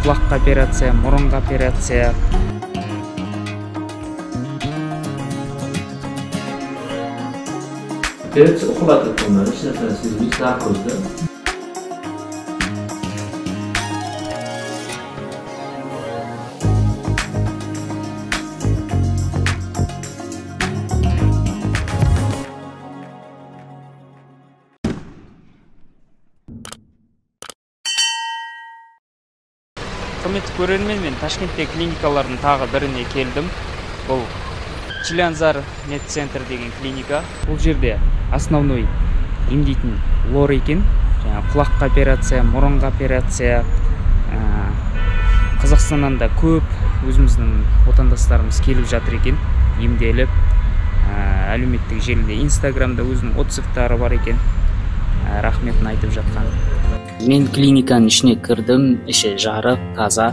Kulakka operatsiya, murunga operatsiya. Operatsiya uxlatib qo'yiladi, hech narsani sezmaysiz, narkozda. Құрметті көрермен, мен Ташкенттегі клиникалардың тағы біріне келдім. Бұл Чилянзар медцентр деген клиника. Бұл жерде основной емдейтін лор екен. Құлаққа операция, мұрынға операция. Қазақстаннан да көп өзіміздің отандастарымыз келіп жатыр екен, емделіп. Әлеуметтік желіде, Инстаграмда өзінің отзывтары бар екен. Рахметін айтып жатқан. Мен клиниканың ішіне кірдім, іші жарық, таза,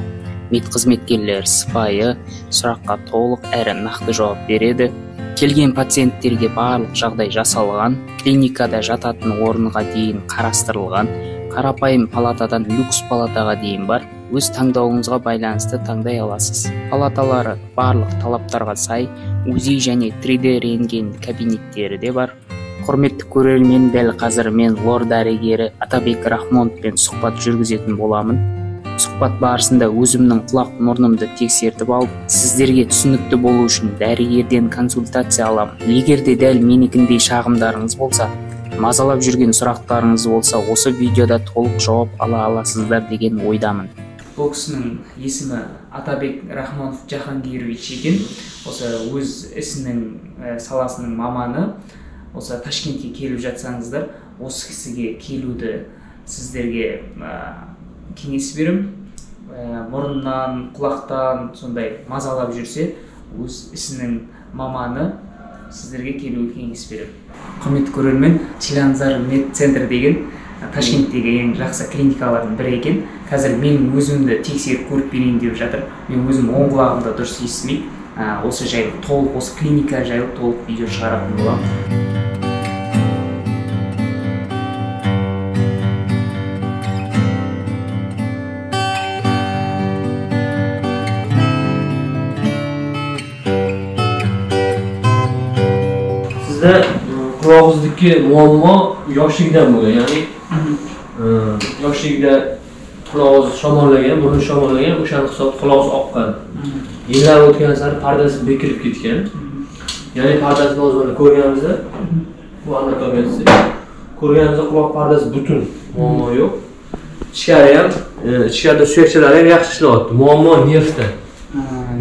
медқызметкерлер сыпайы, сұраққа толық әрі нақты жауап береді. Келген пациенттерге барлық жағдай жасалған, клиникада жататын орынға дейін қарастырылған, қарапайым палатадан люкс палатаға дейін бар. Өз таңдауыңызға байланысты таңдай аласыз. Палаталары барлық талаптарға сай, УЗИ және 3D рентген кабинеттері де бар. Құрметті көрермен, дәл қазір мен лор дәрігері Атабек Рахмоновпен сұхбат жүргізетін боламын. Сұхбат барысында өзімнің құлақ мұрнымды тексертіп алып, сіздерге түсінікті болу үшін дәрігерден консультация аламын. Егер де дәл менікіндей шағымдарыңыз болса, мазалап жүрген сұрақтарыңыз болса, осы видеода толық жауап ала аласыздар деген ойдамын. Бұл кісінің есімі Атабек Рахмонов Жахангирович екен. Осы өз ісінің саласының маманы. Осы Ташкентке келіп жатсаңыздар, осы кісіге келуді сіздерге кеңес берем. Мұрыннан, құлақтан сондай мазалап жүрсе, өз ісінің маманы сіздерге келуге кеңес берем. Құрметті көрермен, Чилянзар медцентр деген Ташкенттегі ең жақсы клиникалардың бірі екен. Қазір мен өзімді тексеріп көріп берейін деп жатыр. Мен өзім оң құлағымда дұрыс естімейді. Осы жайлы толық, осы клиника жайлы толық видео шығаратын боламын. Sizda qulog'ingizdagi muammo yoshlikdan bo'lgan, ya'ni yoshlikda qulog'ingiz shamollagan, burni shamollagan, o'shaning hisobida qulog'ingiz oqqan. Yillar o'tgan sari pardasi bekilib ketgan. Ya'ni pardasini hozir ko'rganimizda, bu anatomiyasi, ko'rganimizda quloq pardasi butun, muammo yo'q. Ichkari ham, ichkarida suyakchalar ham yaxshi ishlayapti. Muammo nervda.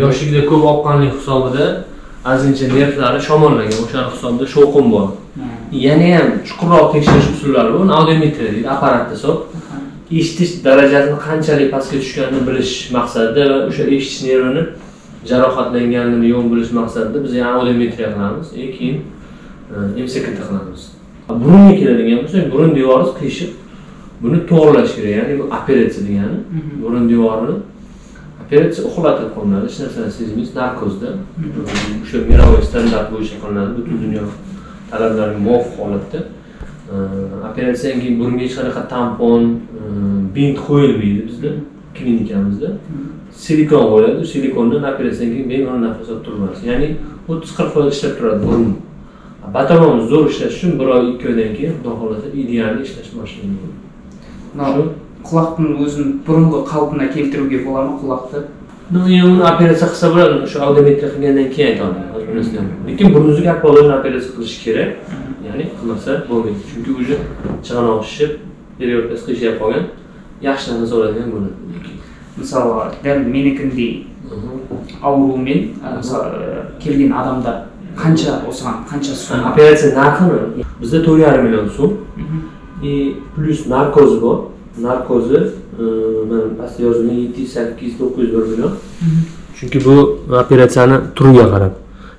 Yoshlikda ko'p oqqanlik hisobida azgincha nervlari shamollagan, o'shaning hisobida shovqin bor. Yana ham chuqurroq tekshirish usullari bor, audiometriya deydi, apparatda hisob. Eshitish darajasini qanchalik pastga tushganini bilish maqsadida va o'sha eshitish nervini jarohatlanganini yo'q bilish maqsadida biz yana audiometriya qilamiz, keyin MCT qilamiz. Burunga keladigan bo'lsak, burun devori qiyshiq. Buni to'g'rilash kerak, ya'ni bu operatsiya degani. Burun devorini operatsiya uxlatib qo'yiladi, hech narsani sezmaysiz, narkozda. O'sha miroviy standart bo'yicha qilinadi, butun dunyo talablariga muvofiq holatda. Operatsiyadan keyin burunga hech qanaqa tampon, bint qo'yilmaydi bizda klinikamizda. Silikon qo'yiladi, silikondan operatsiyadan keyin bemalol nafas olib turasiz. Ya'ni 30-40% ishlab turadi burun. Batamamiz zo'r ishlash uchun 1 oy 2 oydan keyin xudo xolasa ideal ishlash boshlaydi. Shu Құлақтың өзін бұрынғы қалпына келтіруге бола ма құлақты? Uni operatsiya qilsa bo'ladi, o'sha audiometriya qilgandan keyin aytaman. Lekin burningizga apologin operatsiya qilish kerak. Ya'ni qilmasa bo'lmaydi. Chunki o'zi chig'anoq shishib, periodkasi qiyshab qolgan, yaxshi nafas oladigan bo'ladi. Мысалы, дәл менікіндей аурумен келген адамдар осыған қанша сум? Operatsiya narxi bizda 4,5 million so'm. Plus narkozi bor. Narkozi men pastda yozilgan 700-800-900 million. Chunki bu operatsiyani turiga qarab.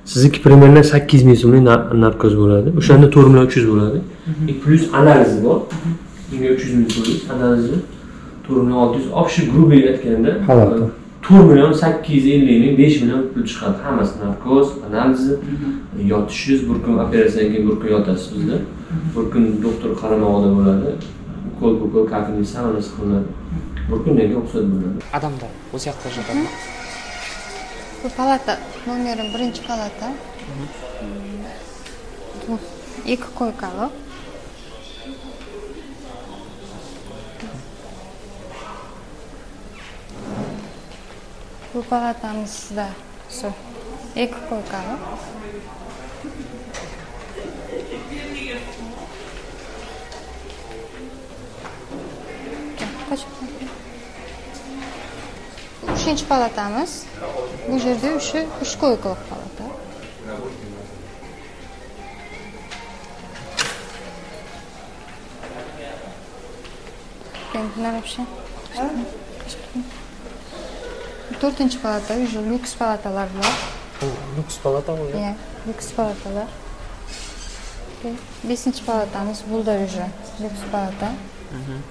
Sizniki примерно 8 ming so'mlik narkoz bo'ladi. O'shanda 4 million 300 bo'ladi. Plus analizi bor. 300 ming so'mlik analizi 4 million 600. Obshi grubiy aytganda 4 million 850 ming 5 million pul chiqadi. Hammasi narkoz, analizi, yotishingiz, bir kun operatsiyadan keyin bir kun yotasiz bizda. Bir kun doktor qaramog'ida bo'ladi. Ukol kakini samanasi qilinadi. Bir kunga o'xshab bo'ladi. Adamlar bu yoqda жатadi. Bu palata nomerim 1-palata. 2 koykalı. Bu palatamızda su 2 koykalı. Bu 3. palatamız. Bu yerde 3 koykalık palata. Вообще. 4. palata, уже lüks palatalar var. Lüks palata mı ya? Ya, lüks palatalar. 5. palatamız burada уже lüks palata.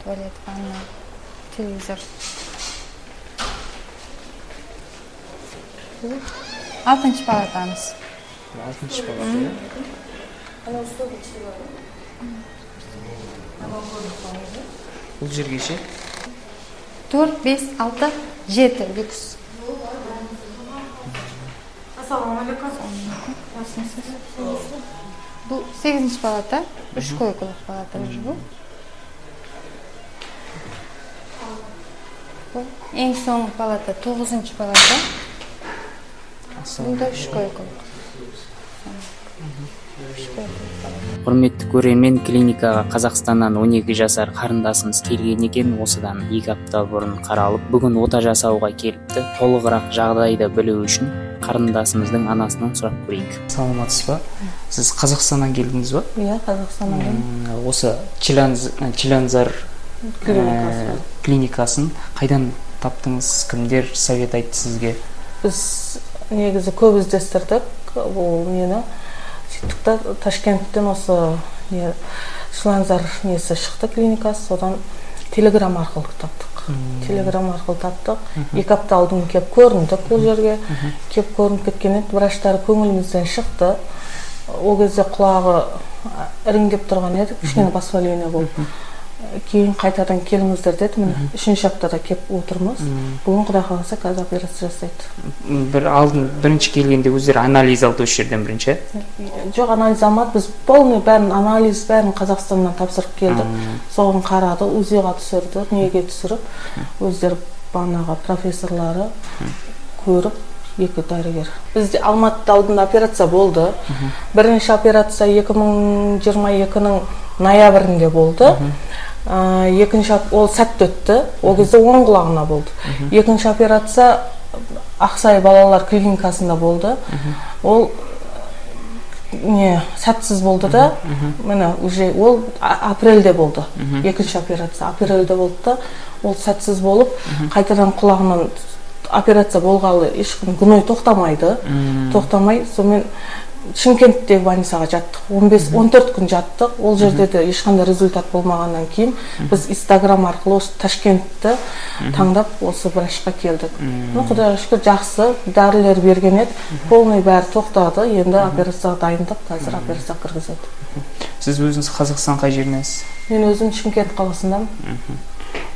Tuvalet, vanna, televizor. 6. palatamız. 6. palata ya. Бұл жерге ше? 4, 5, 6, 7 lüks. Assalamualaikum. Bu 8. palata, 3 koykalık palata bu. Bu en son palata 9. palata. Bu da 3 koykalık. Құрметті көрермен, клиникаға Қазақстаннан 12 жасар қарындасымыз келген екен. Осыдан 2 апта бұрын қаралып, бүгін ота жасауға келіпті. Толығырақ жағдайды білу үшін қарындасымыздың анасынан сұрап көрейік. Саламатсыз ба? Сіз Қазақстаннан келдіңіз ба? Iya, Қазақстаннан келдім. Осы Чиланзар клиникасын қайдан таптыңыз? Кімдер совет айтты сізге? Біз негізі көп іздестірдік. Бұл нені сөйттік та Ташкенттен осы Чиланзар несі шықты, клиникасы. Содан телеграм арқылы таптық. Телеграм арқылы таптық. 2 апта алдын кеп көріндік бұл жерге. Кеп көрініп кеткен еді, врачтар көңілімізден шықты. Ол кезде құлағы іріңдеп тұрған еді, кішкене воспаление болып. Кейін қайтадан келіңіздер деді. Міне 3 аптада кеп отырмыз. Бүгін Құдай қаласа қазір операция жасайды. Бірінші келгенде өздері анализ алды осы жерден бірінші? Жоқ, анализ алмады. Біз полный бәрін анализ бәрін Қазақстаннан тапсырып келдік. Соғын қарады, УЗИ-ға түсірді, неге түсіріп, өздері банаға профессорлары көріп, 2 дәрігер. Бізде Алматыда алдында операция болды. Бірінші операция 2022-нің ноябрінде болды. Екінші ол сәтті өтті. Ол кезде оң құлағына болды. Екінші операция Ақсай балалар клиникасында болды. Ол сәтсіз болды да. Міне уже ол апрельде болды. Екінші операция апрельде болды да. Ол сәтсіз болып, қайтадан құлағынан операция болғалы ешкім гной тоқтамайды. Тоқтамай, сонымен Шымкенттегі больницаға жаттық. 15-14 күн жаттық. Ол жерде де ешқандай результат болмағаннан кейін біз Instagram арқылы осы Ташкентті таңдап осы врачқа келдік. Құдайға шүкір жақсы, дәрілер берген еді. Полный бәрі тоқтады. Енді операцияға дайындық, қазір операцияға кіргізеді. Сіз өзіңіз Қазақстан қай жерінесіз? Мен өзім Шымкент қаласындамын.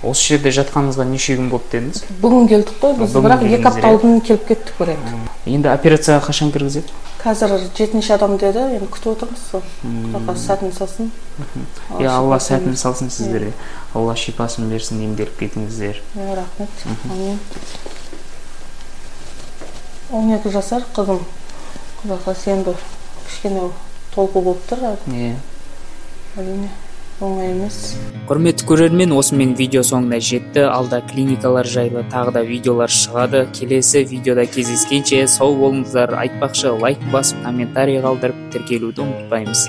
Осы жерде жатқаныңызға неше күн болды дедіңіз? Бүгін келдік қой, біз бірақ 2 апта алдын келіп кеттік көреді. Енді операцияға қашан кіргізеді? Қазір 7-ші адам деді, енді күтіп отырмыз сол. Құдай сәтін салсын. Алла сәтін салсын сіздерге. Алла шипасын берсін, емделіп кетіңіздер. Рахмет. Амин. 12 жасар қызым. Құдайға сенді кішкене толқу болып тұр. Әрине. Оңай емес. Құрметті көрермен, осымен видео соңына жетті. Алда клиникалар жайлы тағы да видеолар шығады. Келесі видеода кездескенше сау болыңыздар. Айтпақшы, лайк басып, комментарий қалдырып, тіркелуді ұмытпаймыз.